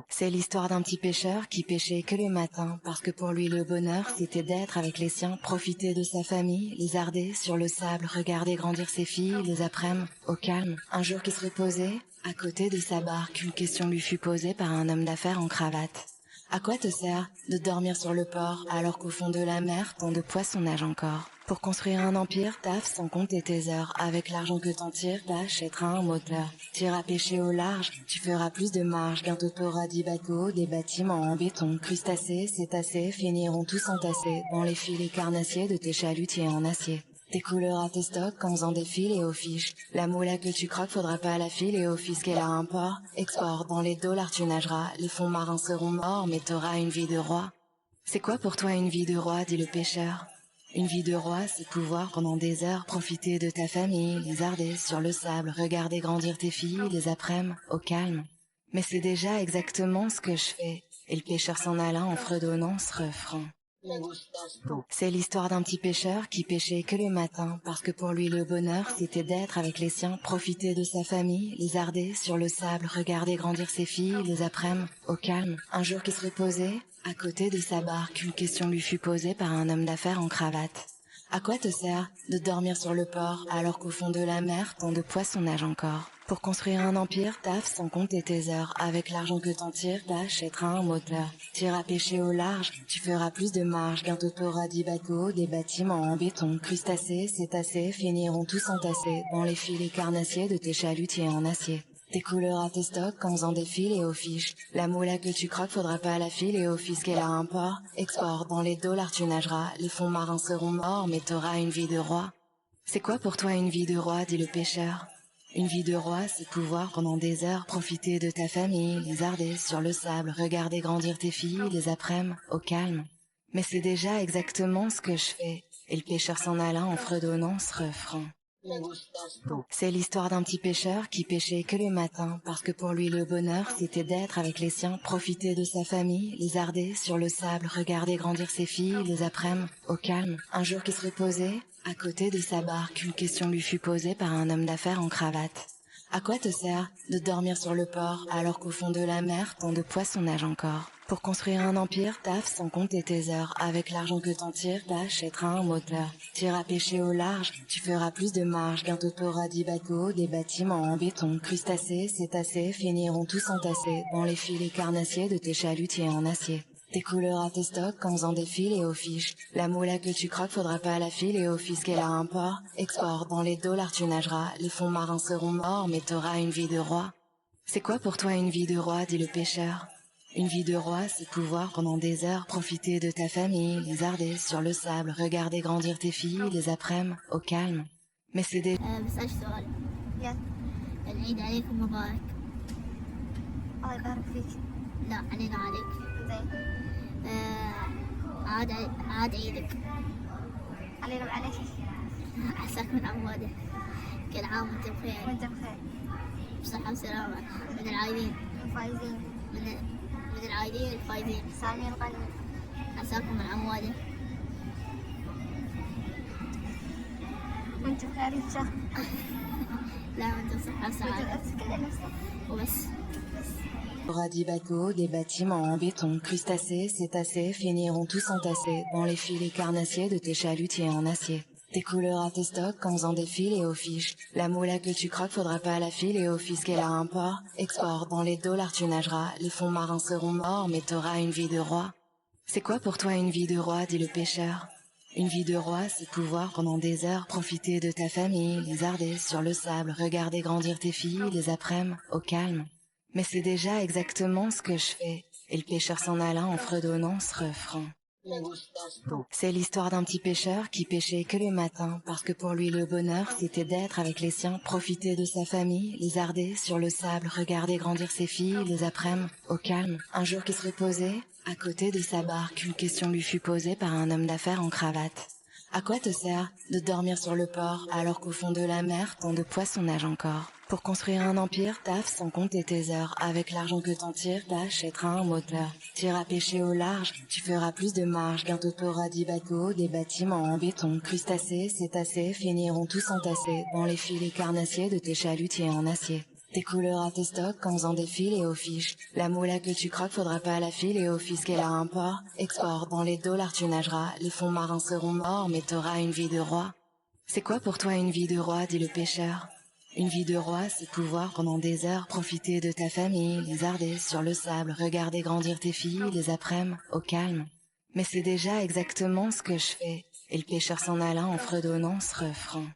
C'est l'histoire d'un petit pêcheur qui pêchait que le matin, parce que pour lui le bonheur c'était d'être avec les siens, profiter de sa famille, lézarder sur le sable, regarder grandir ses filles, les après-midi au calme. Un jour qu'il se reposait, à côté de sa barque, une question lui fut posée par un homme d'affaires en cravate. À quoi te sert de dormir sur le port alors qu'au fond de la mer, tant de poissons nagent encore? Pour construire un empire, taffe sans compter tes heures. Avec l'argent que t'en tires, t'achèteras un moteur. T'iras pêcher au large, tu feras plus de marge. Bientôt t'auras 10 bateaux, des bâtiments en béton. Crustacés, cétacés, finiront tous entassés dans les filets carnassiers de tes chalutiers en acier. T'écouleras tes stocks en faisant des fils et aux fiches. La moula que tu croques faudra pas la file et au fisc et à un port. Export, dans les dollars tu nageras. Les fonds marins seront morts, mais t'auras une vie de roi. C'est quoi pour toi une vie de roi, dit le pêcheur? Une vie de roi, c'est pouvoir pendant des heures profiter de ta famille, lézarder sur le sable, regarder grandir tes filles, les après-midi au calme. Mais c'est déjà exactement ce que je fais. Et le pêcheur s'en alla en fredonnant ce refrain. C'est l'histoire d'un petit pêcheur qui pêchait que le matin, parce que pour lui le bonheur c'était d'être avec les siens, profiter de sa famille, lézarder sur le sable, regarder grandir ses filles, les après-midi au calme. Un jour qu'il se reposait, à côté de sa barque, une question lui fut posée par un homme d'affaires en cravate. À quoi te sert de dormir sur le port alors qu'au fond de la mer, tant de poissons nagent encore? Pour construire un empire, taffe sans compter tes heures. Avec l'argent que t'en tires, t'achèteras un moteur. T'iras pêcher au large, tu feras plus de marge. Bientôt t'auras 10 bateaux, des bâtiments en béton. Crustacés, cétacés, finiront tous entassés dans les filets carnassiers de tes chalutiers en acier. T'écouleras tes stocks en faisant des fils et aux fiches. La moula que tu croques faudra pas la file et au fisc et à un port. Export, dans les dollars tu nageras. Les fonds marins seront morts, mais t'auras une vie de roi. C'est quoi pour toi une vie de roi, dit le pêcheur? Une vie de roi, c'est pouvoir pendant des heures profiter de ta famille, lézarder sur le sable, regarder grandir tes filles, les après-midi au calme. Mais c'est déjà exactement ce que je fais. Et le pêcheur s'en alla en fredonnant ce refrain. C'est l'histoire d'un petit pêcheur qui pêchait que le matin, parce que pour lui le bonheur c'était d'être avec les siens, profiter de sa famille, lézarder sur le sable, regarder grandir ses filles, les après-midi au calme. Un jour qu'il se reposait, à côté de sa barque, une question lui fut posée par un homme d'affaires en cravate. À quoi te sert de dormir sur le port alors qu'au fond de la mer, tant de poissons nagent encore? Pour construire un empire, taffe sans compter tes heures. Avec l'argent que t'en tires, t'achèteras un moteur. T'iras pêcher au large, tu feras plus de marge. Bientôt t'auras 10 bateaux, des bâtiments en béton. Crustacés, cétacés, finiront tous entassés dans les filets carnassiers de tes chalutiers en acier. T'écouleras tes stocks en faisant des fils et aux fiches. La moula que tu croques faudra pas la file et au fisc et à un port. Export, dans les dollars tu nageras. Les fonds marins seront morts, mais t'auras une vie de roi. C'est quoi pour toi une vie de roi, dit le pêcheur? Une vie de roi, c'est pouvoir pendant des heures profiter de ta famille, lézarder sur le sable, regarder grandir tes filles, les après-midi au calme. Mais c'est des... بسألك سؤال. يلا. العيد عليكم مبارك. الله يبارك فيك. لا علينا عليك. زين. عاد عيدك. علينا وعليك. عساك من عموده. كل عام وانت بخير. وانت بخير. بصحة وسلامة. من العايدين. الفايزين. من العايدين الفايزين. سامي الغني. عساكم من عموده. وانت بخير ان شاء الله. لا وانت بصحة وسعادة. وبس. T'auras 10 bateaux, des bâtiments en béton, crustacés, cétacés, finiront tous entassés dans les filets carnassiers de tes chalutiers en acier. T'écouleras tes stocks en faisant des fils et aux fiches. La moula que tu croques faudra pas la file et au fisc et à un port. Export, dans les dollars tu nageras. Les fonds marins seront morts, mais t'auras une vie de roi. C'est quoi pour toi une vie de roi, dit le pêcheur? Une vie de roi, c'est pouvoir pendant des heures profiter de ta famille, lézarder sur le sable, regarder grandir tes filles, les après-midi au calme. Mais c'est déjà exactement ce que je fais. Et le pêcheur s'en alla en fredonnant ce refrain. C'est l'histoire d'un petit pêcheur qui pêchait que le matin, parce que pour lui le bonheur c'était d'être avec les siens, profiter de sa famille, lézarder sur le sable, regarder grandir ses filles, les après-midi au calme. Un jour qu'il se reposait, à côté de sa barque, une question lui fut posée par un homme d'affaires en cravate. À quoi te sert de dormir sur le port alors qu'au fond de la mer, tant de poissons nagent encore? Pour construire un empire, taffe sans compter tes heures. Avec l'argent que t'en tires, t'achèteras un moteur. T'iras pêcher au large, tu feras plus de marge. Bientôt t'auras 10 bateaux, des bâtiments en béton. Crustacés, cétacés, finiront tous entassés dans les filets carnassiers de tes chalutiers en acier. Tes couleurs à tes stocks en faisant des fils et aux fiches. La moula que tu croques faudra pas la file et au fisc et à import. Export dans les dollars tu nageras. Les fonds marins seront morts mais t'auras une vie de roi. C'est quoi pour toi une vie de roi, dit le pêcheur? Une vie de roi, c'est pouvoir pendant des heures profiter de ta famille, lézarder sur le sable, regarder grandir tes filles, les après-midi, au calme. Mais c'est déjà exactement ce que je fais. Et le pêcheur s'en alla en fredonnant ce refrain.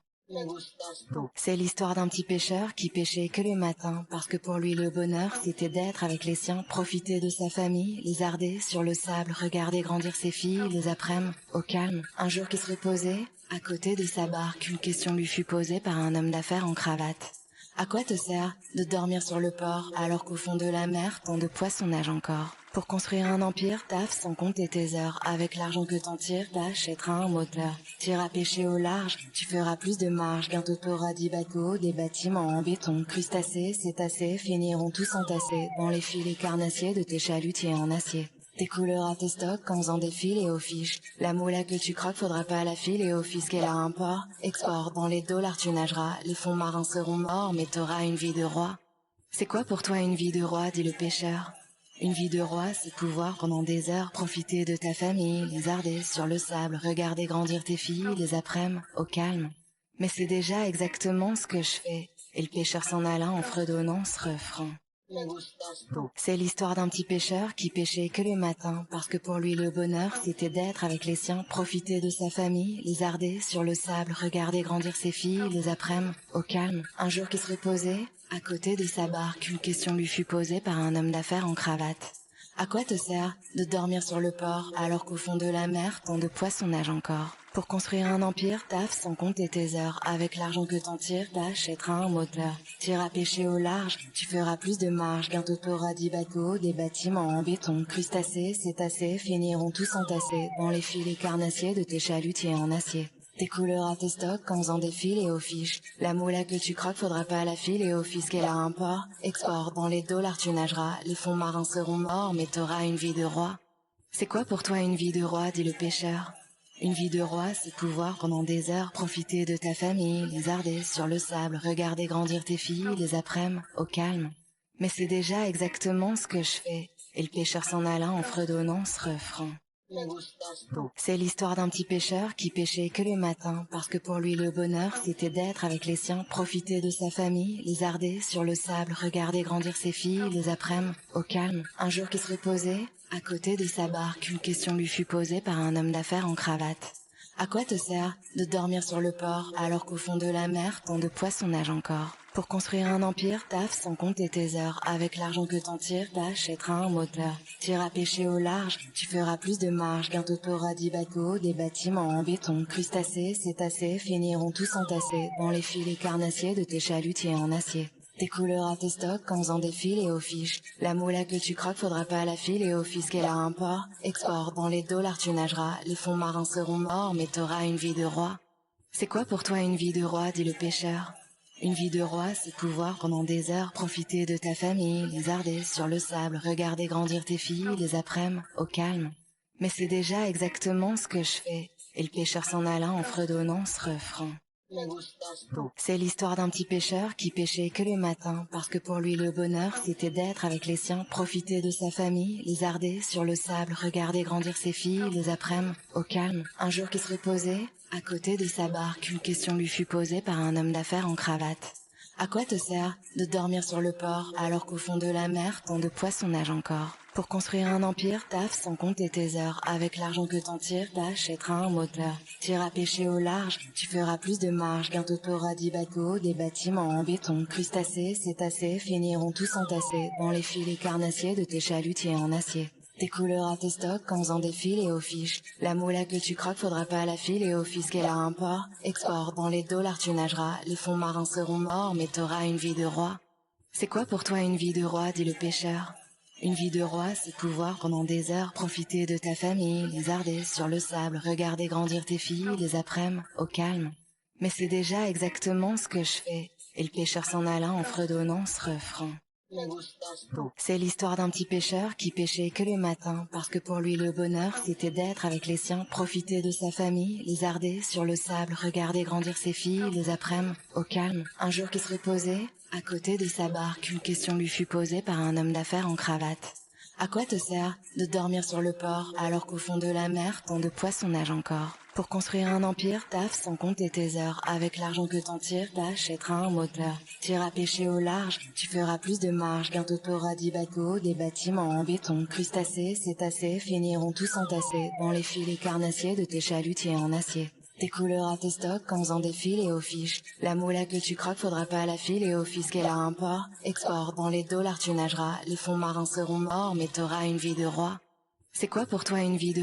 C'est l'histoire d'un petit pêcheur qui pêchait que les matins, parce que pour lui le bonheur c'était d'être avec les siens, profiter de sa famille, lézarder sur le sable, regarder grandir ses filles, les après-midi, au calme. Un jour qu'il se reposait, à côté de sa barque, une question lui fut posée par un homme d'affaires en cravate. À quoi te sert de dormir sur le port, alors qu'au fond de la mer, tant de poissons nagent encore? Pour construire un empire, taffe sans compter tes heures. Avec l'argent que t'en tires, t'achèteras un moteur. T'iras pêcher au large, tu feras plus de marge. Bientôt t'auras 10 bateaux, des bâtiments en béton. Crustacés, cétacés, finiront tous entassés dans les filets carnassiers de tes chalutiers en acier. Tes couleurs à tes stocks en faisant des fils et aux fiches. La moula que tu croques faudra pas la file et au fisc et à import. Export dans les dollars tu nageras. Les fonds marins seront morts mais t'auras une vie de roi. C'est quoi pour toi une vie de roi, dit le pêcheur? Une vie de roi, c'est pouvoir pendant des heures profiter de ta famille, lézarder sur le sable, regarder grandir tes filles, les après-midi, au calme. Mais c'est déjà exactement ce que je fais. Et le pêcheur s'en alla en fredonnant ce refrain. C'est l'histoire d'un petit pêcheur qui pêchait que les matins, parce que pour lui le bonheur c'était d'être avec les siens, profiter de sa famille, lézarder sur le sable, regarder grandir ses filles, les après-midi, au calme. Un jour qu'il se reposait, à côté de sa barque, une question lui fut posée par un homme d'affaires en cravate. À quoi te sert de dormir sur le port, alors qu'au fond de la mer, tant de poissons nagent encore? Pour construire un empire, taffe sans compter tes heures. Avec l'argent que t'en tires, t'achèteras un moteur. T'iras pêcher au large, tu feras plus de marge. Bientôt t'auras 10 bateaux, des bâtiments en béton. Crustacés, cétacés, finiront tous entassés dans les filets carnassiers de tes chalutiers en acier. Tes couleurs à tes stocks en faisant des fils et aux fiches. La moula que tu croques faudra pas la file et au fisc et à import. Export dans les dollars tu nageras. Les fonds marins seront morts mais t'auras une vie de roi. C'est quoi pour toi une vie de roi, dit le pêcheur? Une vie de roi, c'est pouvoir pendant des heures profiter de ta famille, lézarder sur le sable, regarder grandir tes filles, les après-midi, au calme. Mais c'est déjà exactement ce que je fais. Et le pêcheur s'en alla en fredonnant ce refrain. C'est l'histoire d'un petit pêcheur qui pêchait que les matins, parce que pour lui le bonheur c'était d'être avec les siens, profiter de sa famille, lézarder sur le sable, regarder grandir ses filles, les après-midi, au calme. Un jour qu'il se reposait, à côté de sa barque, une question lui fut posée par un homme d'affaires en cravate. À quoi te sert de dormir sur le port, alors qu'au fond de la mer, tant de poissons nagent encore? Pour construire un empire, taffe sans compter tes heures. Avec l'argent que t'en tires, t'achèteras un moteur. T'iras pêcher au large, tu feras plus de marge. Bientôt t'auras 10 bateaux, des bâtiments en béton. Crustacés, cétacés, finiront tous entassés dans les filets carnassiers de tes chalutiers en acier. Tes couleurs à tes stocks en faisant des fils et aux fiches. La moula que tu croques faudra pas la file et au fisc et à import. Export dans les dollars tu nageras. Les fonds marins seront morts mais t'auras une vie de roi. C'est quoi pour toi une vie de roi, dit le pêcheur? Une vie de roi, c'est pouvoir pendant des heures profiter de ta famille, lézarder sur le sable, regarder grandir tes filles, les après-midi, au calme. Mais c'est déjà exactement ce que je fais. Et le pêcheur s'en alla en fredonnant ce refrain. C'est l'histoire d'un petit pêcheur qui pêchait que les matins, parce que pour lui le bonheur c'était d'être avec les siens, profiter de sa famille, lézarder sur le sable, regarder grandir ses filles, les après-midi, au calme. Un jour qu'il se reposait, à côté de sa barque, une question lui fut posée par un homme d'affaires en cravate. À quoi te sert de dormir sur le port, alors qu'au fond de la mer, tant de poissons nagent encore? Pour construire un empire, taffe sans compter tes heures. Avec l'argent que t'en tires, t'achèteras un moteur. T'iras pêcher au large, tu feras plus de marge. Bientôt t'auras 10 bateaux, des bâtiments en béton. Crustacés, cétacés, finiront tous entassés dans les filets carnassiers de tes chalutiers en acier. Tes couleurs à tes stocks en faisant des fils et aux fiches. La moula que tu croques faudra pas la file et au fisc et à import. Export dans les dollars tu nageras. Les fonds marins seront morts mais t'auras une vie de roi. C'est quoi pour toi une vie de roi, dit le pêcheur? Une vie de roi, c'est pouvoir pendant des heures profiter de ta famille, lézarder sur le sable, regarder grandir tes filles, les après-midi, au calme. Mais c'est déjà exactement ce que je fais. Et le pêcheur s'en alla en fredonnant ce refrain. C'est l'histoire d'un petit pêcheur qui pêchait que les matins, parce que pour lui le bonheur c'était d'être avec les siens, profiter de sa famille, lézarder sur le sable, regarder grandir ses filles, les après-midi, au calme. Un jour qu'il se reposait, À côté de sa barque, une question lui fut posée par un homme d'affaires en cravate. À quoi te sert de dormir sur le port alors qu'au fond de la mer, tant de poissons nagent encore? Pour construire un empire, taffe sans compter tes heures. Avec l'argent que t'en tires, t'achèteras un moteur. T'iras pêcher au large, tu feras plus de marge. Bientôt t'auras 10 bateaux, des bâtiments en béton. Crustacés, cétacés, finiront tous entassés dans les filets carnassiers de tes chalutiers en acier. T'écouleras tes stocks en faisant des fils et aux fiches. La moula que tu croques faudra pas la filer au fisc et à import. Export, dans les dollars tu nageras. Les fonds marins seront morts, mais t'auras une vie de roi. C'est quoi pour toi une vie de